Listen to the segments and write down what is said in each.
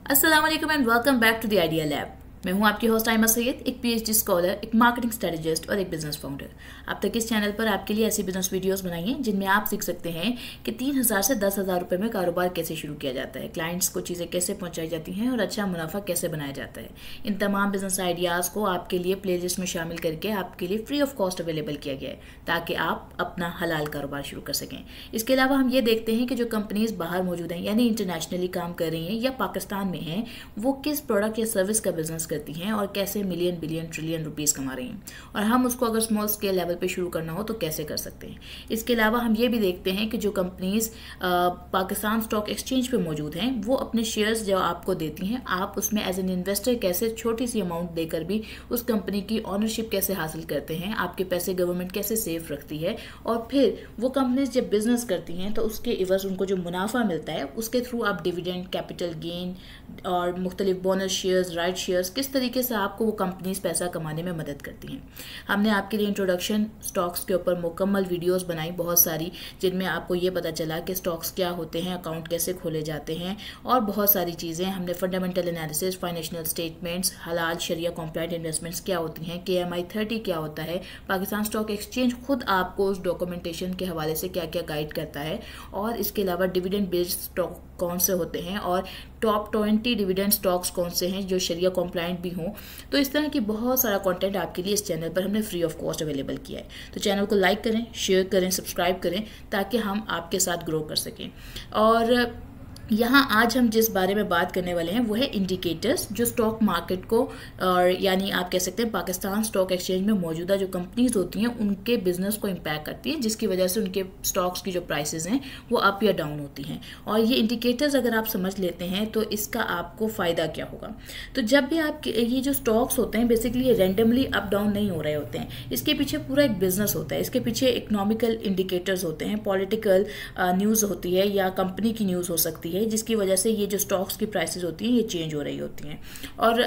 अस्सलाम वालेकुम and welcome back to the idea lab. मैं हूं आपकी होस्ट आइमा सैयद, एक पीएचडी स्कॉलर, एक मार्केटिंग स्ट्रेटेजिस्ट और एक बिजनेस फाउंडर। अब तक इस चैनल पर आपके लिए ऐसी बिजनेस वीडियोस बनाई हैं जिनमें आप सीख सकते हैं कि 3,000 से 10,000 रुपए में कारोबार कैसे शुरू किया जाता है, क्लाइंट्स को चीज़ें कैसे पहुंचाई जाती हैं और अच्छा मुनाफा कैसे बनाया जाता है। इन तमाम बिजनेस आइडियाज़ को आपके लिए प्लेलिस्ट में शामिल करके आपके लिए फ्री ऑफ कॉस्ट अवेलेबल किया गया है ताकि आप अपना हलाल कारोबार शुरू कर सकें। इसके अलावा हम ये देखते हैं कि जो कंपनीज बाहर मौजूद हैं यानी इंटरनेशनली काम कर रही हैं या पाकिस्तान में हैं, वो किस प्रोडक्ट या सर्विस का बिजनेस करती हैं और कैसे मिलियन बिलियन ट्रिलियन रुपीस कमा रही हैं, और हम उसको अगर स्मॉल स्केल लेवल पे शुरू करना हो तो कैसे कर सकते हैं। इसके अलावा हम ये भी देखते हैं कि जो कंपनीज पाकिस्तान स्टॉक एक्सचेंज पे मौजूद हैं वो अपने शेयर्स जो आपको देती हैं, आप उसमें एज एन इन्वेस्टर कैसे छोटी सी अमाउंट देकर भी उस कंपनी की ऑनरशिप कैसे हासिल करते हैं, आपके पैसे गवर्नमेंट कैसे सेफ रखती है, और फिर वो कंपनीज जब बिजनेस करती हैं तो उसके इवज उनको जो मुनाफा मिलता है उसके थ्रू आप डिविडेंड, कैपिटल गेन और मुख्तलिफ बोनस शेयर्स, राइट शेयर्स, किस तरीके से आपको वो कंपनीज पैसा कमाने में मदद करती हैं। हमने आपके लिए इंट्रोडक्शन स्टॉक्स के ऊपर मुकम्मल वीडियोस बनाई बहुत सारी, जिनमें आपको ये पता चला कि स्टॉक्स क्या होते हैं, अकाउंट कैसे खोले जाते हैं और बहुत सारी चीज़ें। हमने फंडामेंटल एनालिसिस, फाइनेंशियल स्टेटमेंट्स, हलाल शरिया कॉम्प्लाइंट इन्वेस्टमेंट्स क्या होती हैं, KMI 30 क्या होता है, पाकिस्तान स्टॉक एक्सचेंज खुद आपको उस डॉक्यूमेंटेशन के हवाले से क्या क्या गाइड करता है, और इसके अलावा डिविडेंड बेस्ड स्टॉक कौन से होते हैं और टॉप 20 डिविडेंड स्टॉक्स कौन से हैं जो शरिया कॉम्प्लाइंट भी हों। तो इस तरह की बहुत सारा कंटेंट आपके लिए इस चैनल पर हमने फ्री ऑफ कॉस्ट अवेलेबल किया है। तो चैनल को लाइक करें, शेयर करें, सब्सक्राइब करें ताकि हम आपके साथ ग्रो कर सकें। और यहाँ आज हम जिस बारे में बात करने वाले हैं वो है इंडिकेटर्स जो स्टॉक मार्केट को, और यानी आप कह सकते हैं पाकिस्तान स्टॉक एक्सचेंज में मौजूदा जो कंपनीज होती हैं उनके बिजनेस को इम्पैक्ट करती है, जिसकी वजह से उनके स्टॉक्स की जो प्राइसेस हैं वो अप या डाउन होती हैं। और ये इंडिकेटर्स अगर आप समझ लेते हैं तो इसका आपको फ़ायदा क्या होगा। तो जब भी आप ये जो स्टॉक्स होते हैं बेसिकली ये रेंडमली अप डाउन नहीं हो रहे होते हैं, इसके पीछे पूरा एक बिजनेस होता है, इसके पीछे इकोनॉमिकल इंडिकेटर्स होते हैं, पॉलिटिकल न्यूज़ होती है या कंपनी की न्यूज़ हो सकती है जिसकी वजह से ये जो स्टॉक्स की प्राइसेस होती हैं ये चेंज हो रही होती हैं। और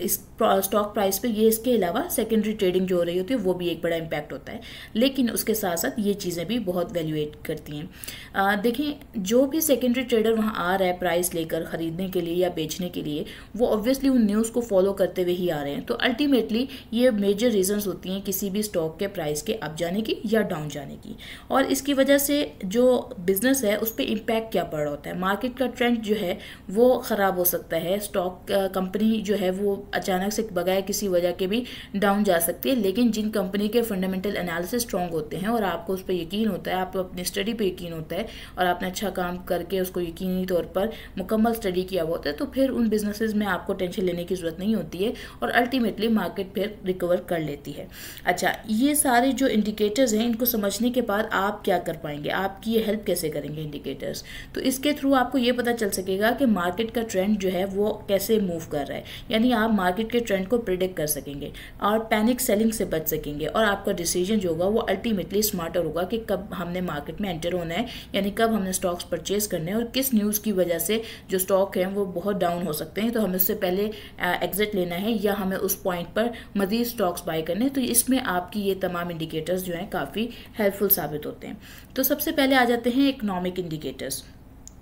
इस स्टॉक प्राइस पे ये इसके अलावा सेकेंडरी ट्रेडिंग जो हो रही होती है वो भी एक बड़ा इम्पैक्ट होता है, लेकिन उसके साथ साथ ये चीज़ें भी बहुत वैल्यूएट करती हैं। देखें, जो भी सेकेंडरी ट्रेडर वहाँ आ रहा है प्राइस लेकर ख़रीदने के लिए या बेचने के लिए, वो ऑब्वियसली उन न्यूज़ को फॉलो करते हुए ही आ रहे हैं। तो अल्टीमेटली ये मेजर रीजंस होती हैं किसी भी स्टॉक के प्राइस के अप जाने की या डाउन जाने की, और इसकी वजह से जो बिजनेस है उस पर इम्पैक्ट क्या पड़ रहा होता है। मार्केट का ट्रेंड जो है वो ख़राब हो सकता है, स्टॉक कंपनी जो है वो अचानक से बगैर किसी वजह के भी डाउन जा सकती है, लेकिन जिन कंपनी के फंडामेंटल एनालिसिस स्ट्रॉन्ग होते हैं और आपको उस पर यकीन होता है, आपको अपनी स्टडी पे यकीन होता है और आपने अच्छा काम करके उसको यकीनी तौर पर मुकम्मल स्टडी किया हुआ होता है, तो फिर उन बिजनेसेस में आपको टेंशन लेने की ज़रूरत नहीं होती है और अल्टीमेटली मार्केट फिर रिकवर कर लेती है। अच्छा, ये सारे जो इंडिकेटर्स हैं इनको समझने के बाद आप क्या कर पाएंगे, आपकी ये हेल्प कैसे करेंगे इंडिकेटर्स। तो इसके थ्रू आपको ये पता चल सकेगा कि मार्केट का ट्रेंड जो है वो कैसे मूव कर रहा है, यानी आप मार्केट के ट्रेंड को प्रिडिक्ट कर सकेंगे और पैनिक सेलिंग से बच सकेंगे, और आपका डिसीजन जो होगा वो अल्टीमेटली स्मार्टर होगा कि कब हमने मार्केट में एंटर होना है, यानी कब हमने स्टॉक्स परचेज करने हैं और किस न्यूज़ की वजह से जो स्टॉक हैं वो बहुत डाउन हो सकते हैं, तो हमें उससे पहले एग्जिट लेना है या हमें उस पॉइंट पर मज़ीद स्टॉक्स बाय करने हैं। तो इसमें आपकी ये तमाम इंडिकेटर्स जो हैं काफ़ी हेल्पफुल साबित होते हैं। तो सबसे पहले आ जाते हैं इकोनॉमिक इंडिकेटर्स,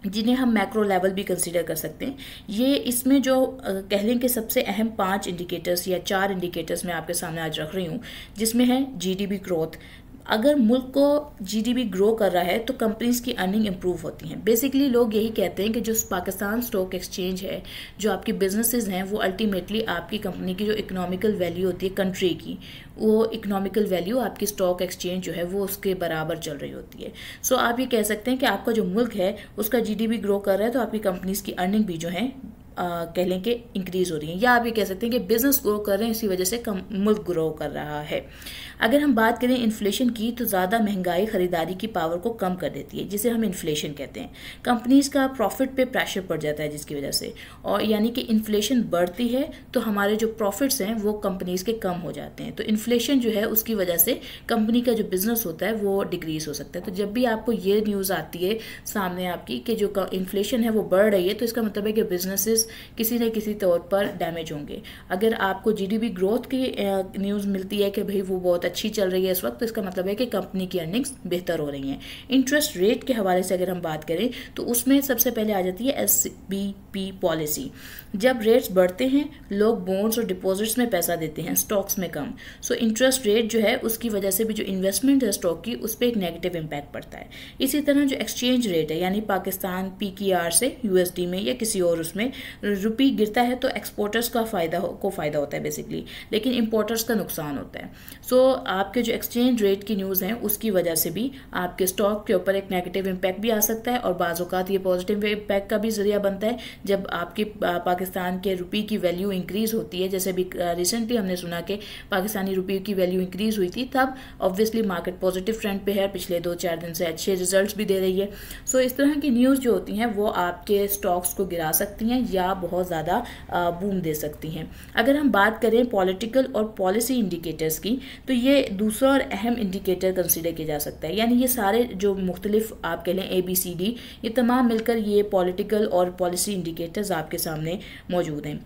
जिन्हें हम मैक्रो लेवल भी कंसीडर कर सकते हैं। ये इसमें जो कह लें कि सबसे अहम 5 इंडिकेटर्स या 4 इंडिकेटर्स मैं आपके सामने आज रख रही हूँ, जिसमें है GDP ग्रोथ। अगर मुल्क को GDP ग्रो कर रहा है तो कंपनीज की अर्निंग इंप्रूव होती हैं। बेसिकली लोग यही कहते हैं कि जो पाकिस्तान स्टॉक एक्सचेंज है, जो आपकी बिजनेसेस हैं, वो अल्टीमेटली आपकी कंपनी की जो इकोनॉमिकल वैल्यू होती है कंट्री की, वो इकोनॉमिकल वैल्यू आपकी स्टॉक एक्सचेंज जो है वो उसके बराबर चल रही होती है। सो आप ये कह सकते हैं कि आपका जो मुल्क है उसका GDP ग्रो कर रहा है तो आपकी कंपनीज की अर्निंग भी जो है कह लें कि इंक्रीज हो रही है, या आप ये कह सकते हैं कि बिजनेस ग्रो कर रहे हैं, इसी वजह से मुल्क ग्रो कर रहा है। अगर हम बात करें इन्फ्लेशन की, तो ज़्यादा महंगाई खरीदारी की पावर को कम कर देती है, जिसे हम इन्फ्लेशन कहते हैं। कंपनीज का प्रॉफिट पे प्रेशर पड़ जाता है जिसकी वजह से, और यानी कि इन्फ्लेशन बढ़ती है तो हमारे जो प्रॉफिट्स हैं वो कंपनीज के कम हो जाते हैं। तो इन्फ्लेशन जो है उसकी वजह से कंपनी का जो बिजनेस होता है वो डिक्रीज हो सकता है। तो जब भी आपको ये न्यूज़ आती है सामने आपकी कि जो इन्फ्लेशन है वो बढ़ रही है, तो इसका मतलब है कि बिजनेसेस बिजनेसेस किसी न किसी तौर पर डैमेज होंगे। अगर आपको जीडीपी ग्रोथ की न्यूज़ मिलती है कि भाई वो बहुत अच्छी चल रही है इस वक्त, तो इसका मतलब है कि कंपनी की अर्निंग्स बेहतर हो रही हैं। इंटरेस्ट रेट के हवाले से अगर हम बात करें तो उसमें सबसे पहले आ जाती है SBP पॉलिसी। जब रेट्स बढ़ते हैं लोग बॉन्ड्स और डिपॉजिट्स में पैसा देते हैं, स्टॉक्स में कम। सो इंटरेस्ट रेट जो है उसकी वजह से भी जो इन्वेस्टमेंट है स्टॉक की उस पर एक नेगेटिव इम्पैक्ट पड़ता है। इसी तरह जो एक्सचेंज रेट है यानी पाकिस्तान PKR से USD में या किसी और उसमें रुपी गिरता है तो एक्सपोर्टर्स का फ़ायदा होता है बेसिकली, लेकिन इंपोर्टर्स का नुकसान होता है। सो आपके जो एक्सचेंज रेट की न्यूज़ हैं उसकी वजह से भी आपके स्टॉक के ऊपर एक नेगेटिव इम्पैक्ट भी आ सकता है, और बाज़ औक़ात ये पॉजिटिव इम्पैक्ट का भी जरिया बनता है जब आपकी पाकिस्तान के रुपये की वैल्यू इंक्रीज़ होती है। जैसे अभी रिसेंटली हमने सुना कि पाकिस्तानी रुपये की वैल्यू इंक्रीज़ हुई थी, तब ऑब्वियसली मार्केट पॉजिटिव ट्रेंड पे है, पिछले 2-4 दिन से अच्छे रिजल्ट्स भी दे रही है। सो इस तरह की न्यूज़ जो होती हैं वो आपके स्टॉक्स को गिरा सकती हैं या बहुत ज़्यादा बूम दे सकती हैं। अगर हम बात करें पॉलिटिकल और पॉलिसी इंडिकेटर्स की, तो ये दूसरा और अहम इंडिकेटर कंसीडर किया जा सकता है। यानी ये सारे जो मुख्तलिफ आप कह लें ABCD, ये तमाम मिलकर ये पॉलिटिकल और पॉलिसी इंडिकेटर्स आपके सामने मौजूद हैं।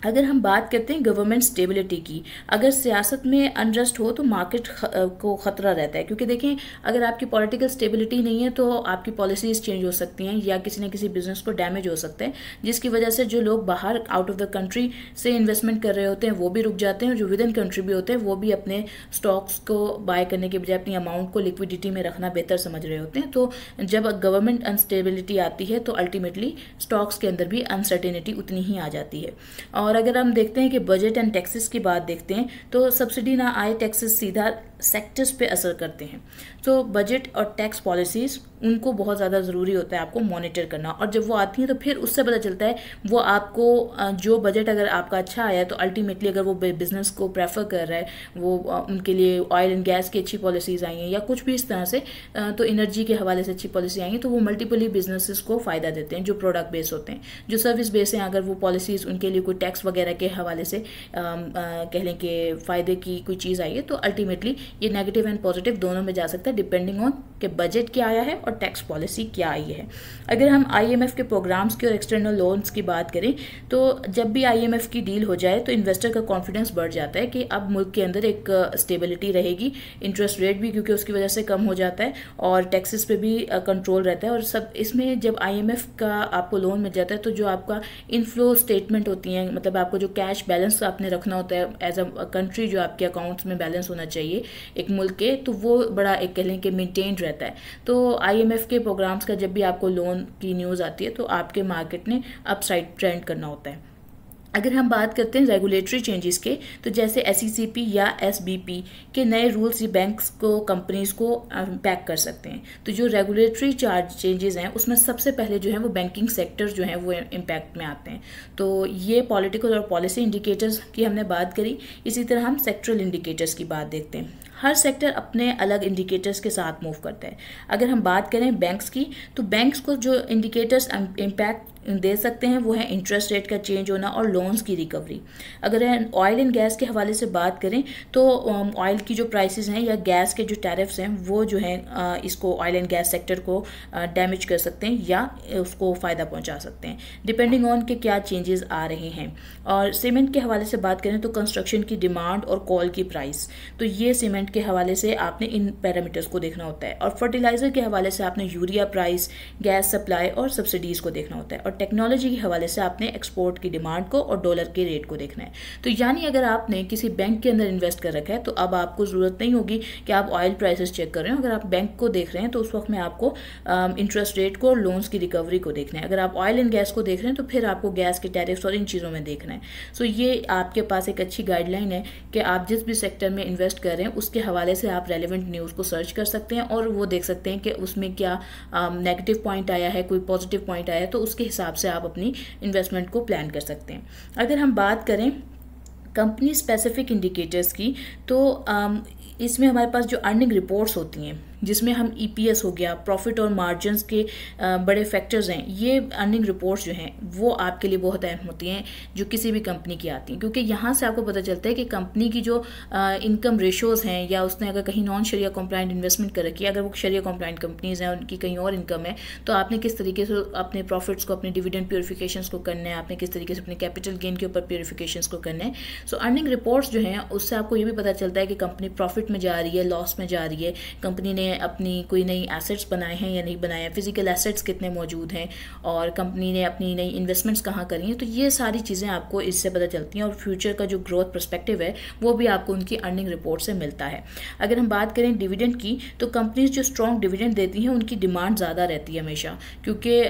अगर हम बात करते हैं गवर्नमेंट स्टेबिलिटी की, अगर सियासत में अनरेस्ट हो तो मार्केट को ख़तरा रहता है, क्योंकि देखें अगर आपकी पॉलिटिकल स्टेबिलिटी नहीं है तो आपकी पॉलिसीज़ चेंज हो सकती हैं या किसी न किसी बिजनेस को डैमेज हो सकता है, जिसकी वजह से जो लोग बाहर आउट ऑफ द कंट्री से इन्वेस्टमेंट कर रहे होते हैं वो भी रुक जाते हैं, और जो विद इन कंट्री भी होते हैं वो भी अपने स्टॉक्स को बाय करने के बजाय अपनी अमाउंट को लिक्विडिटी में रखना बेहतर समझ रहे होते हैं। तो जब गवर्नमेंट अनस्टेबिलिटी आती है तो अल्टीमेटली स्टॉक्स के अंदर भी अनसर्टेनिटी उतनी ही आ जाती है। और अगर हम देखते हैं कि बजट एंड टैक्सेस की बात देखते हैं तो सब्सिडी ना आए टैक्सेस सीधा सेक्टर्स पे असर करते हैं। तो बजट और टैक्स पॉलिसीज़ उनको बहुत ज़्यादा ज़रूरी होता है आपको मॉनिटर करना, और जब वो आती हैं तो फिर उससे पता चलता है वो आपको जो बजट अगर आपका अच्छा आया तो अल्टीमेटली अगर वो बिज़नेस को प्रेफर कर रहा है, वो उनके लिए ऑयल एंड गैस की अच्छी पॉलिसीज़ आई हैं या कुछ भी इस तरह से, तो एनर्जी के हवाले से अच्छी पॉलिसी आई हैं, तो वो मल्टीपली बिजनेसेस को फ़ायदा देते हैं जो प्रोडक्ट बेस होते हैं। जो सर्विस बेस हैं अगर वो पॉलिसीज़ उनके लिए कोई टैक्स वगैरह के हवाले से कह लें कि फ़ायदे की कोई चीज़ आई है, तो अल्टीमेटली ये नेगेटिव एंड पॉजिटिव दोनों में जा सकता है डिपेंडिंग ऑन कि बजट क्या आया है और टैक्स पॉलिसी क्या आई है। अगर हम IMF के प्रोग्राम्स की और एक्सटर्नल लोन्स की बात करें तो जब भी IMF की डील हो जाए तो इन्वेस्टर का कॉन्फिडेंस बढ़ जाता है कि अब मुल्क के अंदर एक स्टेबिलिटी रहेगी, इंटरेस्ट रेट भी क्योंकि उसकी वजह से कम हो जाता है और टैक्सेस पे भी कंट्रोल रहता है। और सब इसमें जब IMF का आपको लोन मिल जाता है तो जो आपका इनफ्लो स्टेटमेंट होती हैं, मतलब आपको जो कैश बैलेंस आपने रखना होता है एज अ कंट्री, जो आपके अकाउंट्स में बैलेंस होना चाहिए एक मुल्क के, तो वो बड़ा एक कह लें कि मेंटेन्ड रहता है। तो IMF के प्रोग्राम्स का जब भी आपको लोन की न्यूज़ आती है तो आपके मार्केट ने अपसाइड ट्रेंड करना होता है। अगर हम बात करते हैं रेगुलेटरी चेंजेस के, तो जैसे SECP या SBP के नए रूल्स ये बैंक्स को कंपनीज को इम्पैक्ट कर सकते हैं। तो जो रेगुलेटरी चार्ज चेंजेस हैं उसमें सबसे पहले जो है वो बैंकिंग सेक्टर जो है वो इम्पैक्ट में आते हैं। तो ये पॉलिटिकल और पॉलिसी इंडिकेटर्स की हमने बात करी। इसी तरह हम सेक्टरल इंडिकेटर्स की बात देखते हैं। हर सेक्टर अपने अलग इंडिकेटर्स के साथ मूव करता है। अगर हम बात करें बैंक्स की, तो बैंक्स को जो इंडिकेटर्स इम्पैक्ट दे सकते हैं वो है इंटरेस्ट रेट का चेंज होना और लोन्स की रिकवरी। अगर ऑयल एंड गैस के हवाले से बात करें तो ऑयल की जो प्राइसेस हैं या गैस के जो टैरिफ्स हैं वो जो हैं इसको ऑयल एंड गैस सेक्टर को डैमेज कर सकते हैं या उसको फ़ायदा पहुंचा सकते हैं डिपेंडिंग ऑन के क्या चेंजेस आ रहे हैं। और सीमेंट के हवाले से बात करें तो कंस्ट्रक्शन की डिमांड और कॉल की प्राइस, तो ये सीमेंट के हवाले से आपने इन पैरामीटर्स को देखना होता है। और फर्टिलाइज़र के हवाले से आपने यूरिया प्राइस, गैस सप्लाई और सब्सिडीज़ को देखना होता है। और टेक्नोलॉजी के हवाले से आपने एक्सपोर्ट की डिमांड को और डॉलर के रेट को देखना है। तो यानी अगर आपने किसी बैंक के अंदर इन्वेस्ट कर रखा है तो अब आपको ज़रूरत नहीं होगी कि आप ऑयल प्राइसेस चेक कर रहे हो। अगर आप बैंक को देख रहे हैं तो उस वक्त में आपको इंटरेस्ट रेट को और लोन्स की रिकवरी को देखना है। अगर आप ऑयल एंड गैस को देख रहे हैं तो फिर आपको गैस के टैरिफ्स और इन चीज़ों में देखना है। सो ये आपके पास एक अच्छी गाइडलाइन है कि आप जिस भी सेक्टर में इन्वेस्ट कर रहे हैं उसके हवाले से आप रेलिवेंट न्यूज़ को सर्च कर सकते हैं और वो देख सकते हैं कि उसमें क्या नेगेटिव पॉइंट आया है, कोई पॉजिटिव पॉइंट आया है, तो उसके हिसाब से आप अपनी इन्वेस्टमेंट को प्लान कर सकते हैं। अगर हम बात करें कंपनी स्पेसिफिक इंडिकेटर्स की, तो इसमें हमारे पास जो अर्निंग रिपोर्ट्स होती हैं जिसमें हम EPS हो गया, प्रॉफिट और मार्जिन्स के बड़े फैक्टर्स हैं, ये अर्निंग रिपोर्ट्स जो हैं वो आपके लिए बहुत अहम होती हैं जो किसी भी कंपनी की आती हैं, क्योंकि यहाँ से आपको पता चलता है कि कंपनी की जो इनकम रेशोज़ हैं, या उसने अगर कहीं नॉन शरिया कंप्लाइंट इन्वेस्टमेंट कर रखी है, अगर वो शरिया कंप्लाइंट कंपनीज हैं, उनकी कहीं और इनकम है, तो आपने किस तरीके से अपने प्रॉफिट्स को, अपने डिविडेंड प्योरिफिकेशंस को करना है, आपने किस तरीके से अपने कैपिटल गेन के ऊपर प्योरिफिकेशंस को करना है। सो अर्निंग रिपोर्ट्स जो हैं उससे आपको ये भी पता चलता है कि कंपनी प्रॉफिट में जा रही है, लॉस में जा रही है, कंपनी ने अपनी कोई नई एसेट्स बनाए हैं या नहीं बनाए हैं, फिजिकल एसेट्स कितने मौजूद हैं, और कंपनी ने अपनी नई इन्वेस्टमेंट्स कहाँ करी हैं। तो ये सारी चीज़ें आपको इससे पता चलती हैं, और फ्यूचर का जो ग्रोथ पर्सपेक्टिव है वो भी आपको उनकी अर्निंग रिपोर्ट से मिलता है। अगर हम बात करें डिविडेंड की, तो कंपनीज जो स्ट्रॉन्ग डिविडेंड देती हैं उनकी डिमांड ज़्यादा रहती है हमेशा, क्योंकि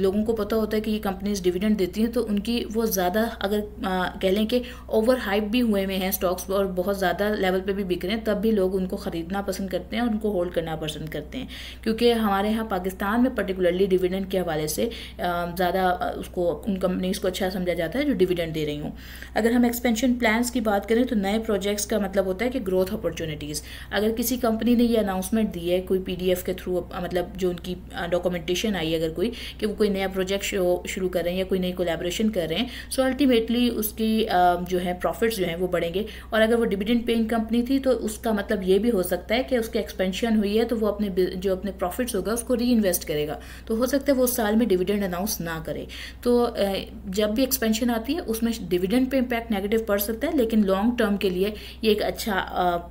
लोगों को पता होता है कि ये कंपनीज डिविडेंड देती हैं, तो उनकी वो ज़्यादा, अगर कह लें कि ओवर हाइप भी हुए में हैं स्टॉक्स और बहुत ज़्यादा लेवल पे भी बिक रहे हैं, तब भी लोग उनको ख़रीदना पसंद करते हैं और उनको होल्ड करना पसंद करते हैं, क्योंकि हमारे यहाँ पाकिस्तान में पर्टिकुलरली डिविडेंड के हवाले से ज़्यादा उसको, उन कंपनीज़ को अच्छा समझा जाता है जो डिविडेंड दे रही हूँ। अगर हम एक्सपेंशन प्लान्स की बात करें, तो नए प्रोजेक्ट्स का मतलब होता है कि ग्रोथ अपॉर्चुनिटीज़। अगर किसी कंपनी ने ये अनाउंसमेंट दी है कोई PDF के थ्रू, मतलब जो उनकी डॉक्यूमेंटेशन आई है अगर कोई, कि वो कोई नया प्रोजेक्ट शुरू कर रहे हैं या कोई नई कोलैबोरेशन कर रहे हैं, सो अल्टीमेटली उसकी जो है प्रॉफिट्स जो हैं वो बढ़ेंगे। और अगर वो डिविडेंड पेइंग कंपनी थी, तो उसका मतलब ये भी हो सकता है कि उसकी एक्सपेंशन हुई है, तो वो अपने प्रॉफिट्स होगा उसको री इन्वेस्ट करेगा, तो हो सकता है वो उस साल में डिविडेंड अनाउंस ना करे। तो जब भी एक्सपेंशन आती है उसमें डिविडेंड पे इम्पैक्ट नेगेटिव पड़ सकता है, लेकिन लॉन्ग टर्म के लिए ये एक अच्छा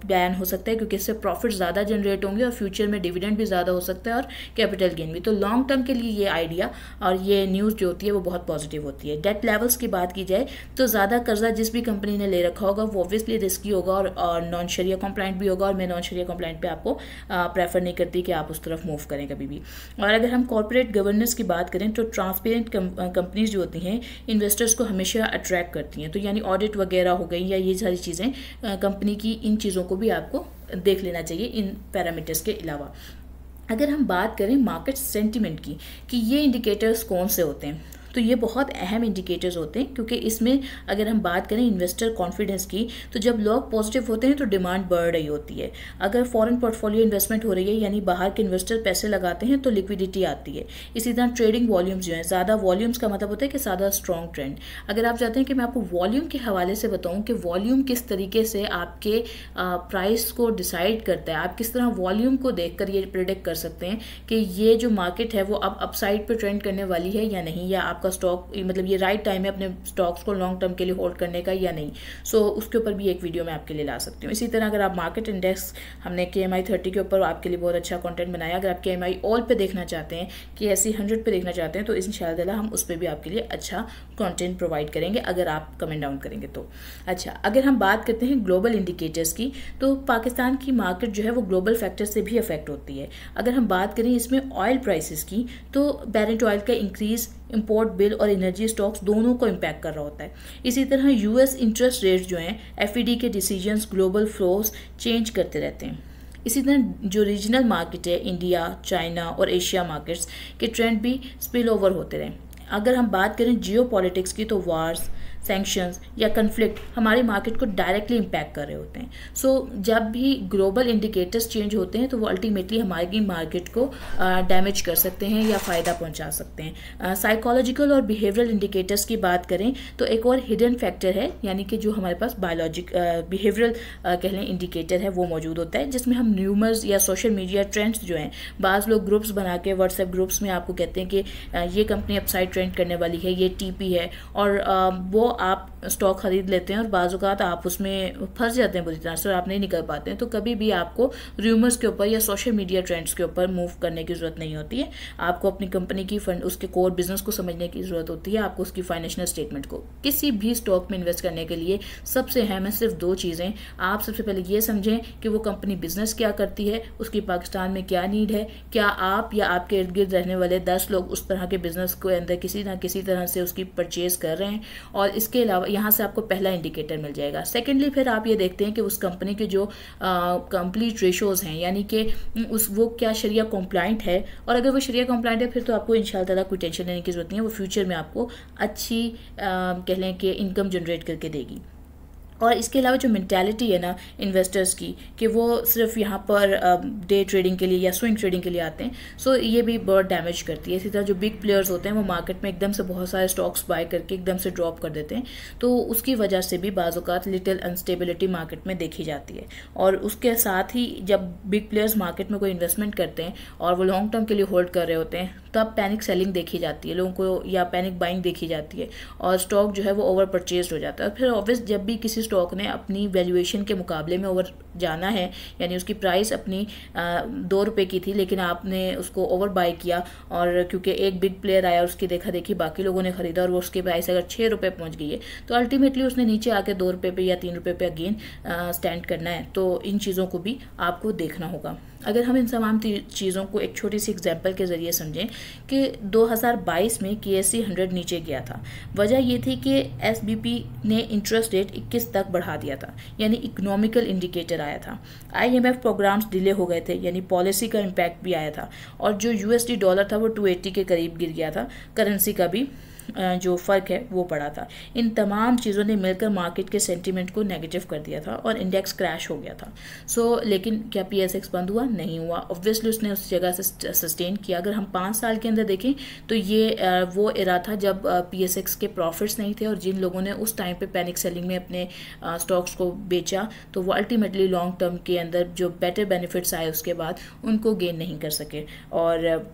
प्लान हो सकता है, क्योंकि इससे प्रॉफिट ज़्यादा जनरेट होंगे और फ्यूचर में डिविडेंड भी ज़्यादा हो सकता है और कैपिटल गेन भी। तो लॉन्ग टर्म के लिए ये आइडिया और ये न्यूज़ जो होती है वो बहुत पॉजिटिव होती है। डेट लेवल्स की बात की जाए, तो ज़्यादा कर्जा जिस भी कंपनी ने ले रखा होगा वो ऑब्वियसली रिस्की होगा और नॉन शरिया कंप्लाइंट भी होगा, और मैं नॉन शरिया कंप्लाइंट पे आपको प्रेफर नहीं करती कि आप उस तरफ मूव करें कभी भी। और अगर हम कॉर्पोरेट गवर्नेंस की बात करें, तो ट्रांसपेरेंट कंपनीज जो होती हैं इन्वेस्टर्स को हमेशा अट्रैक्ट करती हैं, तो यानी ऑडिट वगैरह हो गई या ये सारी चीज़ें कंपनी की, इन चीज़ों को भी आपको देख लेना चाहिए इन पैरामीटर्स के अलावा। अगर हम बात करें मार्केट सेंटिमेंट की कि ये इंडिकेटर्स कौन से होते हैं, तो ये बहुत अहम इंडिकेटर्स होते हैं, क्योंकि इसमें अगर हम बात करें इन्वेस्टर कॉन्फिडेंस की, तो जब लोग पॉजिटिव होते हैं तो डिमांड बढ़ रही होती है। अगर फॉरेन पोर्टफोलियो इन्वेस्टमेंट हो रही है, यानी बाहर के इन्वेस्टर पैसे लगाते हैं, तो लिक्विडिटी आती है। इसी तरह ट्रेडिंग वॉल्यूम्स जो है, ज़्यादा वॉल्यूम्स का मतलब होता है कि ज़्यादा स्ट्रॉन्ग ट्रेंड। अगर आप चाहते हैं कि मैं आपको वॉल्यूम के हवाले से बताऊँ कि वॉल्यूम किस तरीके से आपके प्राइस को डिसाइड करता है, आप किस तरह वॉल्यूम को देख कर ये प्रिडिक्ट कर सकते हैं कि ये जो मार्केट है वो अब अपसाइड पर ट्रेंड करने वाली है या नहीं, या आपका स्टॉक, मतलब ये राइट टाइम है अपने स्टॉक्स को लॉन्ग टर्म के लिए होल्ड करने का या नहीं। सो उसके ऊपर भी एक वीडियो मैं आपके लिए ला सकती हूँ। इसी तरह अगर आप मार्केट इंडेक्स, हमने KMI 30 के ऊपर आपके लिए बहुत अच्छा कंटेंट बनाया, अगर आप KMI ऑल पे देखना चाहते हैं, KSE 100 पे देखना चाहते हैं, तो इंशाअल्लाह हम उस पर भी आपके लिए अच्छा कंटेंट प्रोवाइड करेंगे अगर आप कमेंट डाउन करेंगे तो। अच्छा, अगर हम बात करते हैं ग्लोबल इंडिकेटर्स की, तो पाकिस्तान की मार्केट जो है वो ग्लोबल फैक्टर से भी अफेक्ट होती है। अगर हम बात करें इसमें ऑयल प्राइसेस की, तो बैरेंट ऑयल का इंक्रीज इंपोर्ट बिल और एनर्जी स्टॉक्स दोनों को इम्पैक्ट कर रहा होता है। इसी तरह US इंटरेस्ट रेट जो हैं, FED के डिसीजंस ग्लोबल फ्लोज चेंज करते रहते हैं। इसी तरह जो रीजनल मार्केट है, इंडिया, चाइना और एशिया मार्केट्स के ट्रेंड भी स्पिल ओवर होते रहे। अगर हम बात करें जियो पॉलिटिक्स की, तो वार्स, सैंक्शंस या कन्फ्लिक्ट हमारी मार्केट को डायरेक्टली इम्पैक्ट कर रहे होते हैं। सो जब भी ग्लोबल इंडिकेटर्स चेंज होते हैं, तो वो अल्टीमेटली हमारी मार्केट को डैमेज कर सकते हैं या फ़ायदा पहुंचा सकते हैं। साइकोलॉजिकल और बिहेवियरल इंडिकेटर्स की बात करें, तो एक और हिडन फैक्टर है, यानी कि जो हमारे पास बिहेवियरल कह लें इंडिकेटर है, वो मौजूद होता है, जिसमें हम न्यूमर्स या सोशल मीडिया ट्रेंड्स जो हैं, बाज़ लोग ग्रुप्स बना के व्हाट्सएप ग्रुप्स में आपको कहते हैं कि ये कंपनी अपसाइड ट्रेंड करने वाली है, ये TP है, और वो आप स्टॉक खरीद लेते हैं और बाज़-औक़ात आप उसमें फंस जाते हैं बुरी तरह से और आप नहीं निकल पाते हैं। तो कभी भी आपको रूमर्स के ऊपर या सोशल मीडिया ट्रेंड्स के ऊपर मूव करने की ज़रूरत नहीं होती है। आपको अपनी कंपनी की उसके कोर बिजनेस को समझने की ज़रूरत होती है, आपको उसकी फाइनेंशियल स्टेटमेंट को। किसी भी स्टॉक में इन्वेस्ट करने के लिए सबसे अहम है सिर्फ 2 चीज़ें। आप सबसे पहले ये समझें कि वो कंपनी बिजनेस क्या करती है, उसकी पाकिस्तान में क्या नीड है, क्या आप या आपके इर्द गिर्द रहने वाले 10 लोग उस तरह के बिजनेस को अंदर किसी ना किसी तरह से उसकी परचेज कर रहे हैं, और इसके अलावा यहाँ से आपको पहला इंडिकेटर मिल जाएगा। सेकेंडली फिर आप ये देखते हैं कि उस कंपनी के जो कंप्लीट रेशोज़ हैं, यानी कि वो क्या शरिया कंप्लाइंट है, और अगर वो शरिया कंप्लाइंट है फिर तो आपको इंशाअल्लाह कोई टेंशन लेने की ज़रूरत नहीं है, वो फ्यूचर में आपको अच्छी कह लें कि इनकम जनरेट करके देगी। और इसके अलावा जो मेंटालिटी है ना इन्वेस्टर्स की कि वो सिर्फ यहाँ पर डे ट्रेडिंग के लिए या स्विंग ट्रेडिंग के लिए आते हैं, सो ये भी बहुत डैमेज करती है। इसी तरह जो बिग प्लेयर्स होते हैं वो मार्केट में एकदम से बहुत सारे स्टॉक्स बाय करके एकदम से ड्रॉप कर देते हैं, तो उसकी वजह से भी बाज़ औक़ात लिटिल अनस्टेबिलिटी मार्केट में देखी जाती है। और उसके साथ ही जब बिग प्लेयर्स मार्केट में कोई इन्वेस्टमेंट करते हैं और वो लॉन्ग टर्म के लिए होल्ड कर रहे होते हैं, तब पैनिक सेलिंग देखी जाती है लोगों को, या पैनिक बाइंग देखी जाती है, और स्टॉक जो है वो ओवर परचेज हो जाता है। फिर ऑब्वियस जब भी किसी स्टॉक ने अपनी वैल्यूएशन के मुकाबले में ओवर जाना है, यानी उसकी प्राइस अपनी 2 रुपये की थी लेकिन आपने उसको ओवर बाय किया, और क्योंकि एक बिग प्लेयर आया उसकी देखा देखी बाकी लोगों ने खरीदा और वो उसकी प्राइस अगर 6 रुपये पहुंच गई है, तो अल्टीमेटली उसने नीचे आके 2 रुपये पे या 3 रुपये पे अगेन स्टैंड करना है। तो इन चीज़ों को भी आपको देखना होगा। अगर हम इन तमाम चीज़ों को एक छोटी सी एग्जांपल के ज़रिए समझें कि 2022 में KSE 100 नीचे गया था, वजह ये थी कि SBP ने इंटरेस्ट रेट 21 तक बढ़ा दिया था, यानी इकोनॉमिकल इंडिकेटर आया था। IMF प्रोग्राम्स डिले हो गए थे, यानी पॉलिसी का इम्पैक्ट भी आया था, और जो USD डॉलर था वो 280 के करीब गिर गया था, करेंसी का भी जो फ़र्क है वो पड़ा था। इन तमाम चीज़ों ने मिलकर मार्केट के सेंटीमेंट को नेगेटिव कर दिया था और इंडेक्स क्रैश हो गया था। लेकिन क्या PSX बंद हुआ? नहीं हुआ। ऑब्वियसली उसने उस जगह से सस्टेन किया। अगर हम 5 साल के अंदर देखें तो ये वो एरा था जब PSX के प्रॉफिट्स नहीं थे, और जिन लोगों ने उस टाइम पे पैनिक सेलिंग में अपने स्टॉक्स को बेचा, तो वो अल्टीमेटली लॉन्ग टर्म के अंदर जो बेटर बेनिफिट्स आए उसके बाद उनको गेन नहीं कर सके। और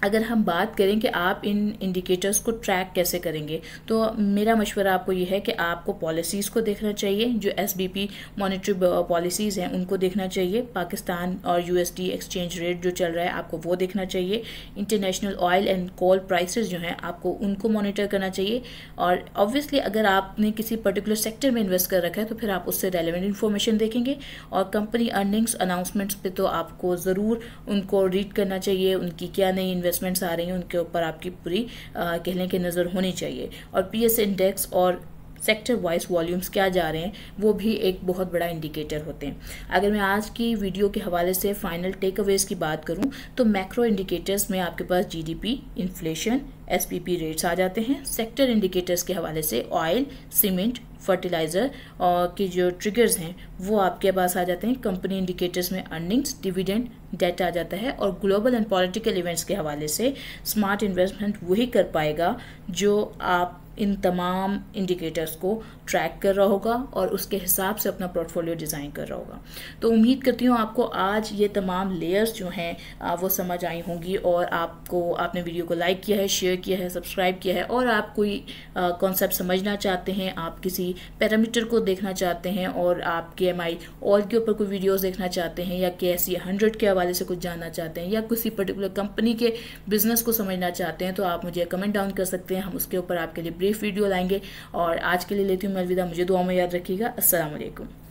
अगर हम बात करें कि आप इन इंडिकेटर्स को ट्रैक कैसे करेंगे, तो मेरा मशवरा आपको ये है कि आपको पॉलिसीज़ को देखना चाहिए, जो SBP मॉनेटरी पॉलिसीज़ हैं उनको देखना चाहिए, पाकिस्तान और USD एक्सचेंज रेट जो चल रहा है आपको वो देखना चाहिए, international oil and coal prices जो हैं आपको उनको मॉनिटर करना चाहिए, और ऑब्वियसली अगर आपने किसी पर्टिकुलर सेक्टर में इन्वेस्ट कर रखा है तो फिर आप उससे रेलेवेंट इन्फॉर्मेशन देखेंगे, और कंपनी अर्निंग्स अनाउंसमेंट्स पे तो आपको ज़रूर उनको रीड करना चाहिए, उनकी क्या नई इन्वेस्टमेंट्स आ रही हैं उनके ऊपर आपकी पूरी कहने की नज़र होनी चाहिए, और PS इंडेक्स और सेक्टर वाइज वॉल्यूम्स क्या जा रहे हैं वो भी एक बहुत बड़ा इंडिकेटर होते हैं। अगर मैं आज की वीडियो के हवाले से फाइनल टेक अवेज की बात करूं तो मैक्रो इंडिकेटर्स में आपके पास GDP, इन्फ्लेशन, SPP रेट्स आ जाते हैं। सेक्टर इंडिकेटर्स के हवाले से ऑयल, सीमेंट, फर्टिलाइज़र और की जो ट्रिगर्स हैं वो आपके पास आ जाते हैं। कंपनी इंडिकेटर्स में अर्निंग्स, डिविडेंड, डेट आ जाता है, और ग्लोबल एंड पॉलिटिकल इवेंट्स के हवाले से स्मार्ट इन्वेस्टमेंट वही कर पाएगा जो आप इन तमाम इंडिकेटर्स को ट्रैक कर रहा होगा और उसके हिसाब से अपना पोर्टफोलियो डिज़ाइन कर रहा होगा। तो उम्मीद करती हूँ आपको आज ये तमाम लेयर्स जो हैं वो समझ आई होंगी, और आपने वीडियो को लाइक किया है, शेयर किया है, सब्सक्राइब किया है, और आप कोई कॉन्सेप्ट समझना चाहते हैं, आप किसी पैरामीटर को देखना चाहते हैं, और आप KMI ऑल के ऊपर कोई वीडियोज़ देखना चाहते हैं, या KSE 100 के हवाले से कुछ जानना चाहते हैं, या किसी पर्टिकुलर कंपनी के बिजनेस को समझना चाहते हैं, तो आप मुझे कमेंट डाउन कर सकते हैं। हम उसके ऊपर आपके लिए ब्रीफ वीडियो लाएंगे। और आज के लिए लेती हूँ मैं अलविदा। मुझे दुआ में याद रखिएगा। अस्सलाम वालेकुम।